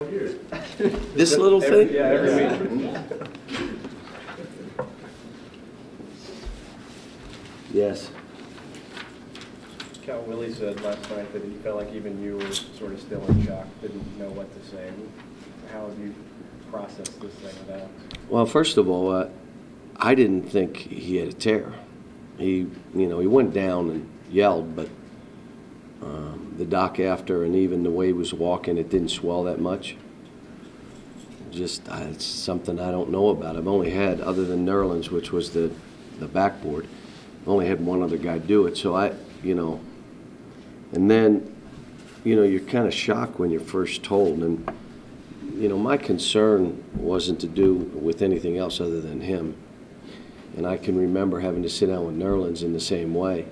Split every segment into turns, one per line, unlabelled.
This little thing?
Yeah, every week.
Yes.
Cal Willie said last night that he felt like even you were sort of still in shock, didn't know what to say. How have you processed this thing with Alex?
Well, first of all, I didn't think he had a tear. He went down and yelled, but the doc after and even the way he was walking, it didn't swell that much. It's something I don't know about. I've only had, other than Nerlens, which was the backboard, I've only had one other guy do it. So and then, you're kind of shocked when you're first told. And, my concern wasn't to do with anything else other than him. And I can remember having to sit down with Nerlens in the same way.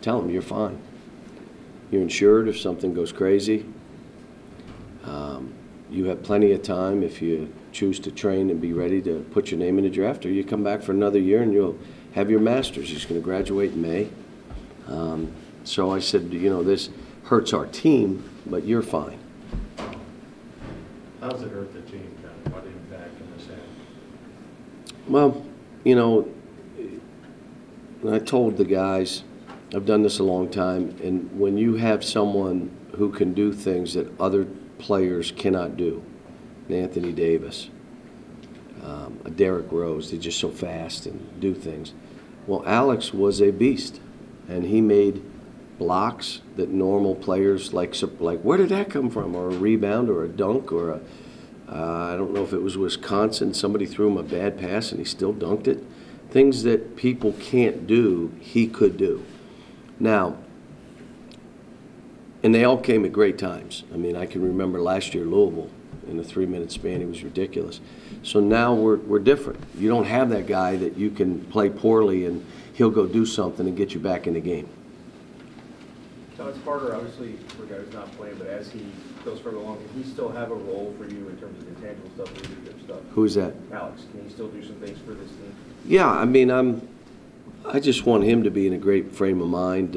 Tell him, you're fine. You're insured if something goes crazy. You have plenty of time if you choose to train and be ready to put your name in the draft, or you come back for another year and you'll have your master's. He's going to graduate in May. So I said, this hurts our team, but you're fine.
How does it hurt the team, kind of? What impact can this have?
Well, I told the guys, I've done this a long time, and when you have someone who can do things that other players cannot do, Anthony Davis, a Derrick Rose, they're just so fast and do things. Well, Alex was a beast, and he made blocks that normal players like where did that come from? Or a rebound or a dunk or I don't know if it was Wisconsin, somebody threw him a bad pass and he still dunked it. Things that people can't do, he could do. Now, and they all came at great times. I mean, I can remember last year Louisville, in a 3-minute span, he was ridiculous. So now we're different. You don't have that guy that you can play poorly and he'll go do something and get you back in the game.
So it's harder, obviously, for a guy who's not playing, but as he goes further along, can he still have a role for you in terms of intangible stuff, leadership stuff?
Who's that?
Alex, can he still do some things for this team?
Yeah, I mean, I just want him to be in a great frame of mind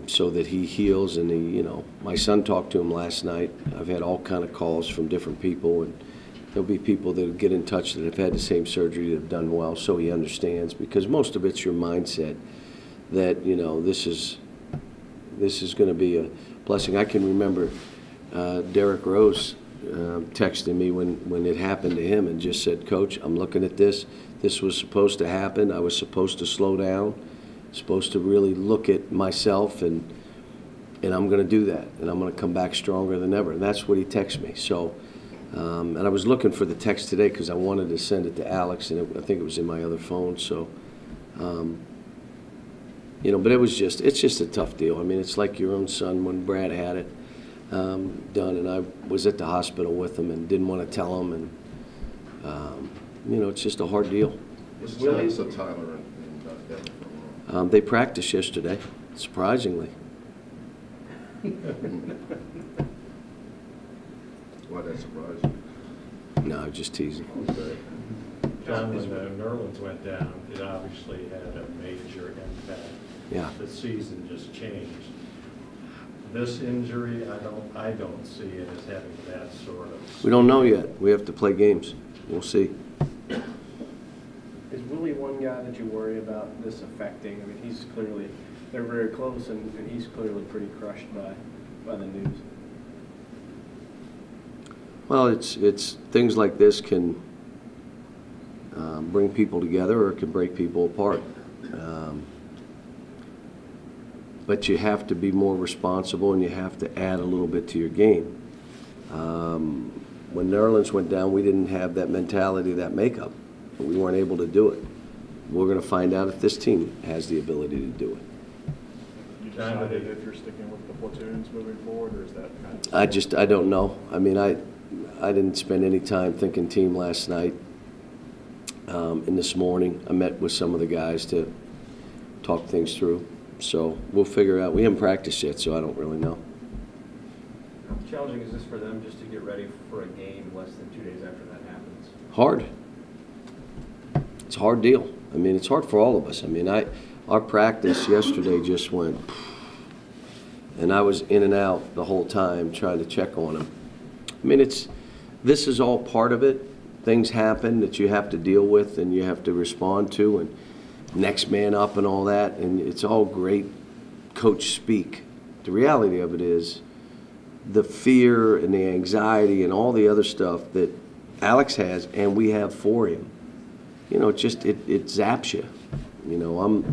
so that he heals. And my son talked to him last night. I've had all kind of calls from different people, and there'll be people that get in touch that have had the same surgery that have done well, so he understands, because most of it's your mindset that this is going to be a blessing. I can remember Derrick Rose texted me when it happened to him and just said, "Coach, I'm looking at this. This was supposed to happen. I was supposed to slow down, supposed to really look at myself, and I'm going to do that, and I'm going to come back stronger than ever." And that's what he texted me. So, and I was looking for the text today because I wanted to send it to Alex, and I think it was in my other phone. So, but it's just a tough deal. I mean, it's like your own son when Brad had it done, and I was at the hospital with him and didn't want to tell him, and it's just a hard deal.
Was Tyler in Denver?
They practiced yesterday, surprisingly.
Why that surprise you?
No, just teasing.
Okay.
John, when Nerlens went down, it obviously had a major impact.
Yeah.
The season just changed. This injury, I don't see it as having that sort of.
We don't know yet. We have to play games. We'll see.
Is Willie one guy that you worry about this affecting? I mean, they're very close, and he's clearly pretty crushed by the news.
Well, it's things like this can bring people together or it can break people apart. But you have to be more responsible, and you have to add a little bit to your game. When Nerlens went down, we didn't have that mentality, that makeup. We weren't able to do it. We're going to find out if this team has the ability to do it.
You decided if you're sticking with the platoons moving forward, or is that kind of...
I don't know. I mean, I didn't spend any time thinking team last night. And this morning, I met with some of the guys to talk things through. So we'll figure out. We haven't practiced yet, so I don't really know.
How challenging is this for them just to get ready for a game less than 2 days after that happens?
Hard. It's a hard deal. I mean, it's hard for all of us. I mean, our practice yesterday just went, And I was in and out the whole time trying to check on him. I mean, this is all part of it. Things happen that you have to deal with and you have to respond to, and next man up and all that, and it's all great coach speak. The reality of it is the fear and the anxiety and all the other stuff that Alex has and we have for him. You know, it zaps you. You know,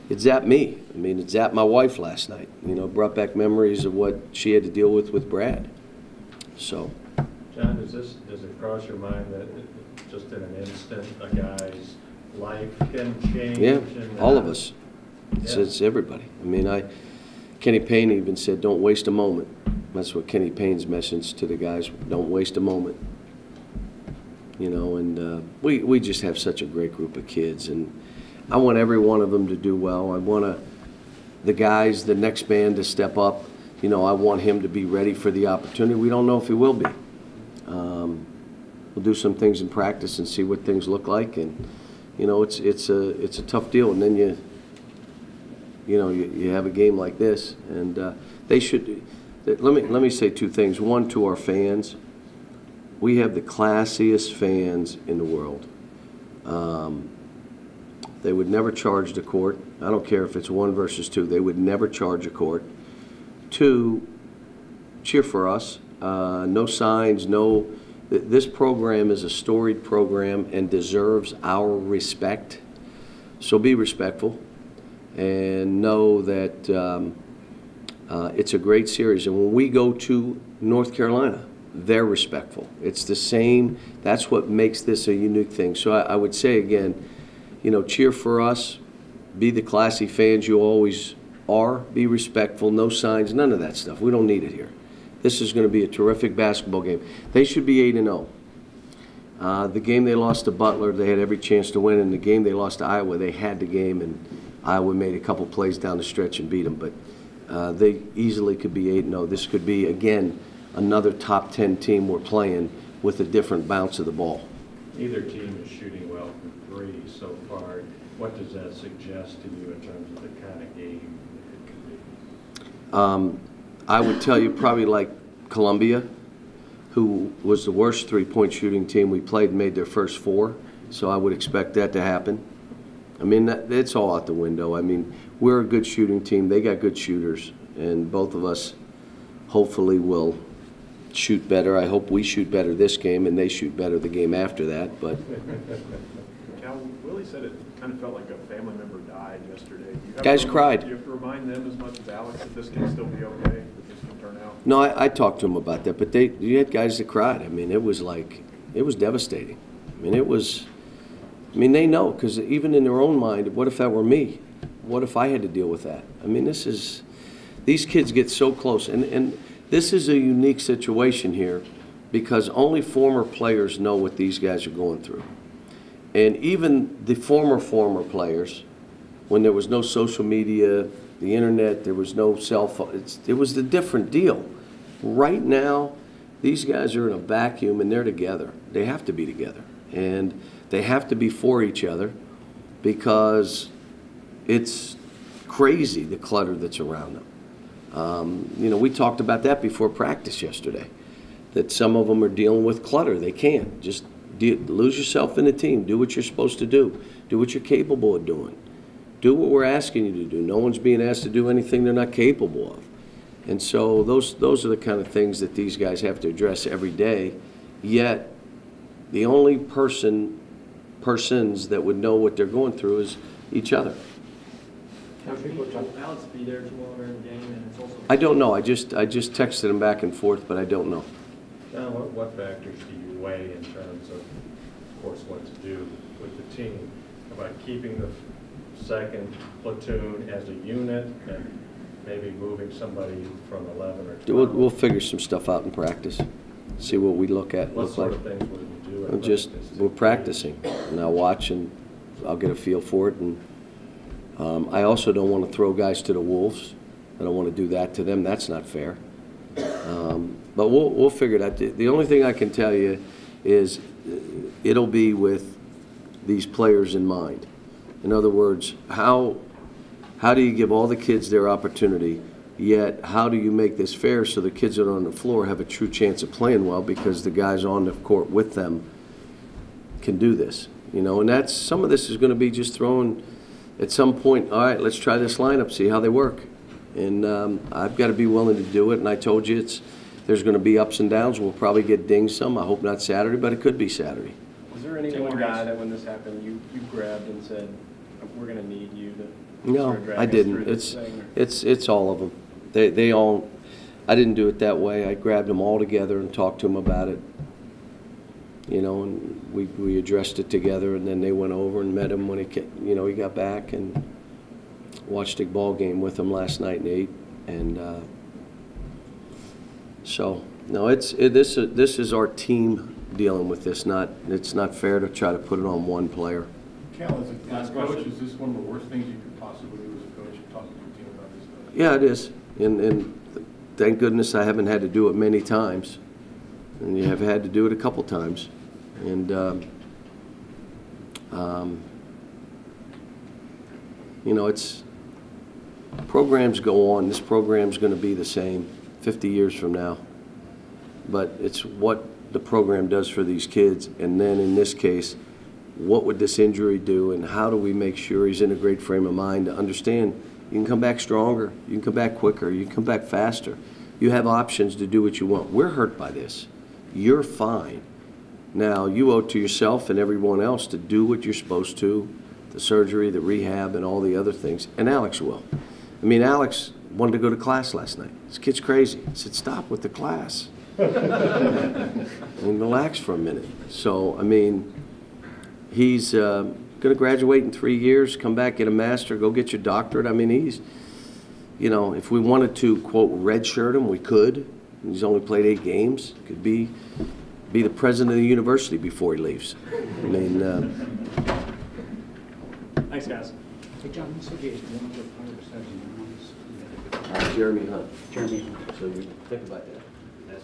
it zapped me. I mean, it zapped my wife last night. You know, brought back memories of what she had to deal with Brad. So.
John, does it cross your mind that just in an instant a guy's life can change?
Yeah,
and,
all of us.
Yeah.
It's everybody. I mean, Kenny Payne even said, "Don't waste a moment." That's what Kenny Payne's message to the guys: don't waste a moment. You know, and we just have such a great group of kids, and I want every one of them to do well. I want the guys, the next man, to step up. You know, I want him to be ready for the opportunity. We don't know if he will be. We'll do some things in practice and see what things look like, and you know, it's a tough deal. And then you have a game like this, and they should. Let me say two things. One, to our fans, we have the classiest fans in the world. They would never charge the court. I don't care if it's 1 versus 2. They would never charge a court. 2, cheer for us. No signs, no. This program is a storied program and deserves our respect. So be respectful and know that it's a great series. And when we go to North Carolina, they're respectful. It's the same. That's what makes this a unique thing. So I would say again, you know, cheer for us. Be the classy fans you always are. Be respectful. No signs. None of that stuff. We don't need it here. This is going to be a terrific basketball game. They should be 8-0. The game they lost to Butler, they had every chance to win. And the game they lost to Iowa, they had the game, and Iowa made a couple plays down the stretch and beat them. But they easily could be 8-0. This could be, again, another top 10 team we're playing with a different bounce of the ball.
Neither team is shooting well from 3 so far. What does that suggest to you in terms of the kind of game it could be?
I would tell you probably like Columbia, who was the worst three-point shooting team we played and made their first 4. So I would expect that to happen. I mean, it's all out the window. I mean, we're a good shooting team. They got good shooters, and both of us hopefully will shoot better. I hope we shoot better this game and they shoot better the game after that. But
Cal, Willie said it kind of felt like a family member died yesterday.
Guys cried.
Do you have to remind them as much as Alex that this can still be okay, that this can turn out?
No, I talked to them about that, but you had guys that cried. I mean, it was devastating. I mean, they know, because even in their own mind, what if that were me? What if I had to deal with that? I mean, these kids get so close, and this is a unique situation here because only former players know what these guys are going through. And even the former players, when there was no social media, the internet, there was no cell phone, it was a different deal. Right now, these guys are in a vacuum and they're together. They have to be together. And they have to be for each other because it's crazy, the clutter that's around them. You know, we talked about that before practice yesterday, that some of them are dealing with clutter. They can't. Just lose yourself in the team. Do what you're supposed to do. Do what you're capable of doing. Do what we're asking you to do. No one's being asked to do anything they're not capable of. And so those are the kind of things that these guys have to address every day. Yet the only persons that would know what they're going through is each other.
Alex be there tomorrow during the game, and it's also.
I don't know. I just texted him back and forth, but I don't know.
Now, what factors do you weigh in terms of course, what to do with the team about keeping the second platoon as a unit and maybe moving somebody from 11 or 12?
We'll figure some stuff out in practice. See what we look at.
What sort of things would we do?
We're practicing, and I'll watch and I'll get a feel for it. And I also don't want to throw guys to the wolves. I don't want to do that to them. That's not fair. But we'll figure it out. The only thing I can tell you is it'll be with these players in mind. In other words, how do you give all the kids their opportunity Yet, how do you make this fair so the kids that are on the floor have a true chance of playing well because the guys on the court with them can do this? You know, and that's, some of this is going to be just throwing at some point, all right, let's try this lineup, see how they work. And I've got to be willing to do it, and I told you there's going to be ups and downs. We'll probably get dinged some. I hope not Saturday, but it could be Saturday.
Was there any one guy that when this happened, you grabbed and said, we're going to need you to
No,
sort of drag
I
us
didn't.
through this thing?
It's all of them. They all, I didn't do it that way. I grabbed them all together and talked to them about it. You know, and we addressed it together, and then they went over and met him when he got back, and watched a ball game with him last night and ate. And so no, this is our team dealing with this. It's not fair to try to put it on one player.
Cal, as a coach, is this one of the worst things you could possibly do as a coach, talking to your team about this stuff?
Yeah, it is, and thank goodness I haven't had to do it many times, and you have had to do it a couple times, and you know, it's programs go on. This program's going to be the same 50 years from now, but it's what the program does for these kids, and then in this case, what would this injury do, and how do we make sure he's in a great frame of mind to understand you can come back stronger, you can come back quicker, you can come back faster. You have options to do what you want. We're hurt by this. You're fine. Now, you owe it to yourself and everyone else to do what you're supposed to, the surgery, the rehab, and all the other things, and Alex will. I mean, Alex wanted to go to class last night. This kid's crazy. I said, stop with the class. And relax for a minute. So, I mean, he's going to graduate in 3 years, come back, get a master, go get your doctorate. I mean, he's, you know, if we wanted to, quote, redshirt him, we could. He's only played 8 games. Could be the president of the university before he leaves. I mean,
Thanks, guys.
Hey, John, you said you had one other player besides the Browns.
Jeremy Hunt.
Jeremy Hunt.
So you think about that.